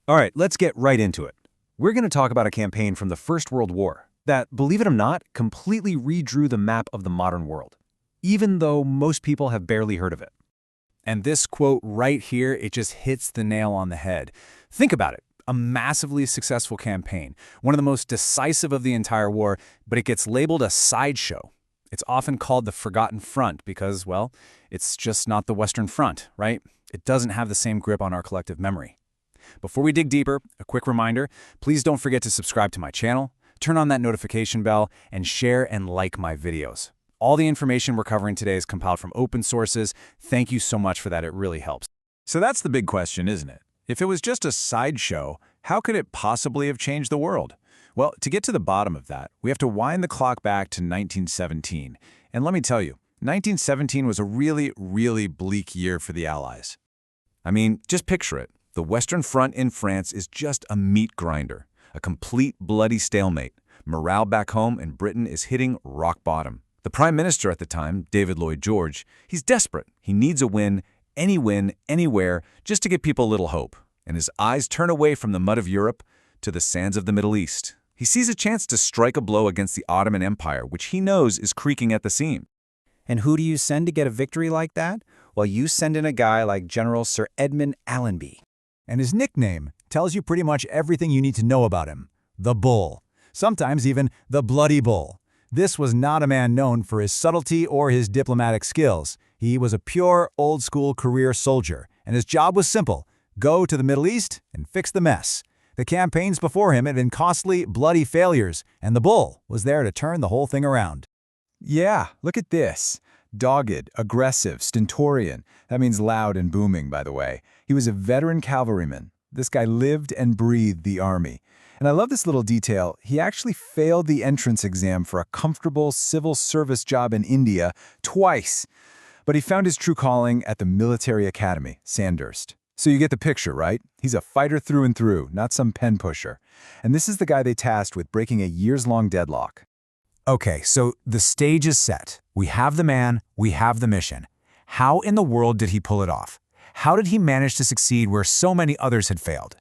All right, let's get right into it. We're going to talk about a campaign from the First World War that, believe it or not, completely redrew the map of the modern world, even though most people have barely heard of it. And this quote right here, it just hits the nail on the head. Think about it. A massively successful campaign, one of the most decisive of the entire war, but it gets labeled a sideshow. It's often called the Forgotten Front because, well, it's just not the Western Front, right? It doesn't have the same grip on our collective memory. Before we dig deeper, a quick reminder, please don't forget to subscribe to my channel, turn on that notification bell, and share and like my videos. All the information we're covering today is compiled from open sources. Thank you so much for that, it really helps. So that's the big question, isn't it? If it was just a sideshow, how could it possibly have changed the world? Well, to get to the bottom of that, we have to wind the clock back to 1917. And let me tell you, 1917 was a really, really bleak year for the Allies. I mean, just picture it. The Western Front in France is just a meat grinder, a complete bloody stalemate. Morale back home in Britain is hitting rock bottom. The Prime Minister at the time, David Lloyd George, he's desperate. He needs a win, anywhere, just to give people a little hope. And his eyes turn away from the mud of Europe to the sands of the Middle East. He sees a chance to strike a blow against the Ottoman Empire, which he knows is creaking at the seam. And who do you send to get a victory like that? Well, you send in a guy like General Sir Edmund Allenby. And his nickname tells you pretty much everything you need to know about him. The Bull. Sometimes even the Bloody Bull. This was not a man known for his subtlety or his diplomatic skills. He was a pure, old-school career soldier, and his job was simple: go to the Middle East and fix the mess. The campaigns before him had been costly, bloody failures, and the Bull was there to turn the whole thing around. Yeah, look at this. Dogged, aggressive, stentorian. That means loud and booming, by the way. He was a veteran cavalryman. This guy lived and breathed the army. And I love this little detail. He actually failed the entrance exam for a comfortable civil service job in India twice. But he found his true calling at the military academy, Sandhurst. So you get the picture, right? He's a fighter through and through, not some pen pusher. And this is the guy they tasked with breaking a years-long deadlock. Okay, so the stage is set. We have the man, we have the mission. How in the world did he pull it off? How did he manage to succeed where so many others had failed?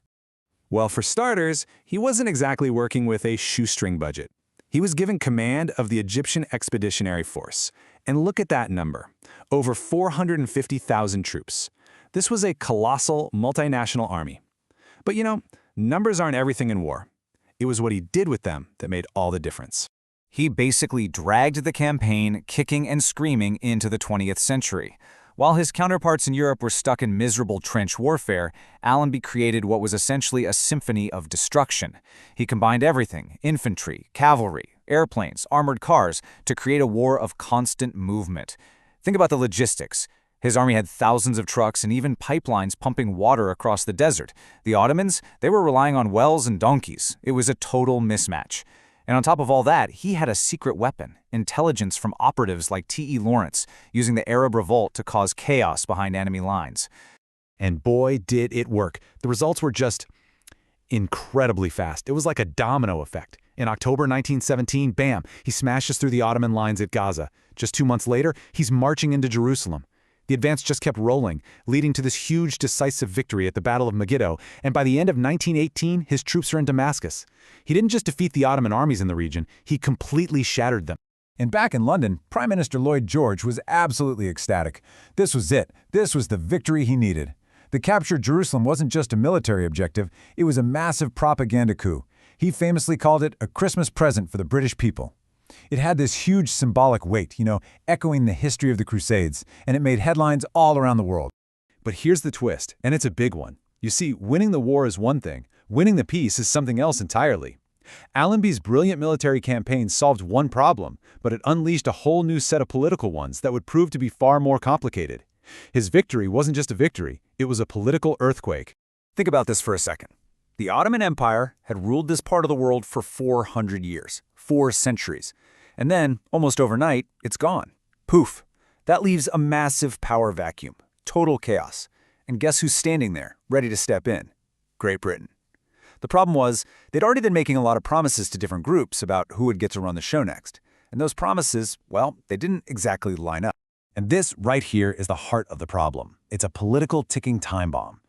Well, for starters, he wasn't exactly working with a shoestring budget. He was given command of the Egyptian Expeditionary Force. And look at that number, over 450,000 troops. This was a colossal, multinational army. But you know, numbers aren't everything in war. It was what he did with them that made all the difference. He basically dragged the campaign, kicking and screaming, into the 20th century. While his counterparts in Europe were stuck in miserable trench warfare, Allenby created what was essentially a symphony of destruction. He combined everything: infantry, cavalry, airplanes, armored cars, to create a war of constant movement. Think about the logistics. His army had thousands of trucks and even pipelines pumping water across the desert. The Ottomans, they were relying on wells and donkeys. It was a total mismatch. And on top of all that, he had a secret weapon: intelligence from operatives like T.E. Lawrence, using the Arab Revolt to cause chaos behind enemy lines. And boy, did it work. The results were just incredibly fast. It was like a domino effect. In October 1917, bam, he smashes through the Ottoman lines at Gaza. Just 2 months later, he's marching into Jerusalem. The advance just kept rolling, leading to this huge, decisive victory at the Battle of Megiddo, and by the end of 1918, his troops are in Damascus. He didn't just defeat the Ottoman armies in the region, he completely shattered them. And back in London, Prime Minister Lloyd George was absolutely ecstatic. This was it. This was the victory he needed. The capture of Jerusalem wasn't just a military objective, it was a massive propaganda coup. He famously called it a Christmas present for the British people. It had this huge symbolic weight, echoing the history of the Crusades, and it made headlines all around the world. But here's the twist, and it's a big one. You see, winning the war is one thing, winning the peace is something else entirely. Allenby's brilliant military campaign solved one problem, but it unleashed a whole new set of political ones that would prove to be far more complicated. His victory wasn't just a victory, it was a political earthquake. Think about this for a second. The Ottoman Empire had ruled this part of the world for 400 years, 4 centuries. And then, almost overnight, it's gone. Poof. That leaves a massive power vacuum, total chaos. And guess who's standing there, ready to step in? Great Britain. The problem was, they'd already been making a lot of promises to different groups about who would get to run the show next. And those promises, well, they didn't exactly line up. And this right here is the heart of the problem. It's a political ticking time bomb.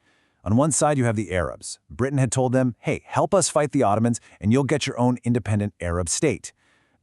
On one side, you have the Arabs. Britain had told them, hey, help us fight the Ottomans and you'll get your own independent Arab state.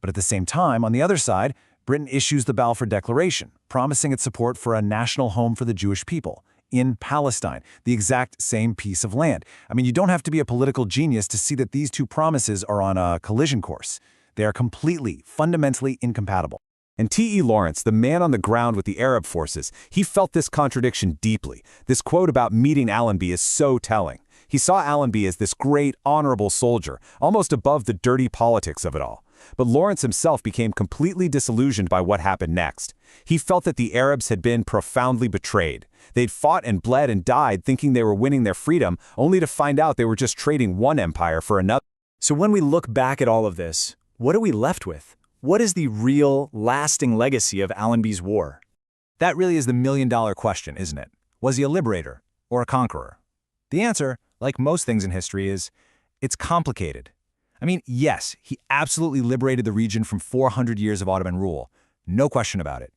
But at the same time, on the other side, Britain issues the Balfour Declaration, promising its support for a national home for the Jewish people in Palestine, the exact same piece of land. I mean, you don't have to be a political genius to see that these two promises are on a collision course. They are completely, fundamentally incompatible. And T.E. Lawrence, the man on the ground with the Arab forces, he felt this contradiction deeply. This quote about meeting Allenby is so telling. He saw Allenby as this great, honorable soldier, almost above the dirty politics of it all. But Lawrence himself became completely disillusioned by what happened next. He felt that the Arabs had been profoundly betrayed. They'd fought and bled and died thinking they were winning their freedom, only to find out they were just trading one empire for another. So when we look back at all of this, what are we left with? What is the real, lasting legacy of Allenby's war? That really is the million-dollar question, isn't it? Was he a liberator or a conqueror? The answer, like most things in history, is it's complicated. I mean, yes, he absolutely liberated the region from 400 years of Ottoman rule. No question about it.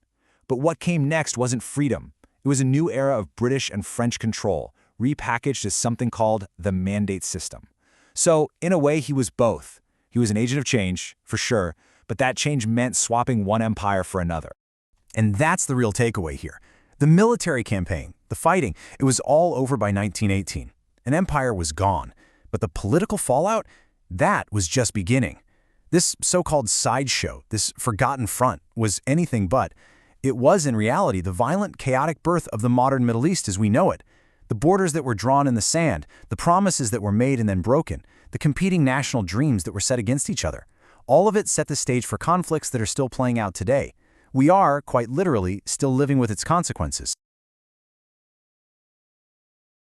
But what came next wasn't freedom. It was a new era of British and French control, repackaged as something called the mandate system. So, in a way, he was both. He was an agent of change, for sure, but that change meant swapping one empire for another. And that's the real takeaway here. The military campaign, the fighting, it was all over by 1918. An empire was gone. But the political fallout, that was just beginning. This so-called sideshow, this forgotten front, was anything but. It was, in reality, the violent, chaotic birth of the modern Middle East as we know it. The borders that were drawn in the sand, the promises that were made and then broken, the competing national dreams that were set against each other. All of it set the stage for conflicts that are still playing out today. We are, quite literally, still living with its consequences.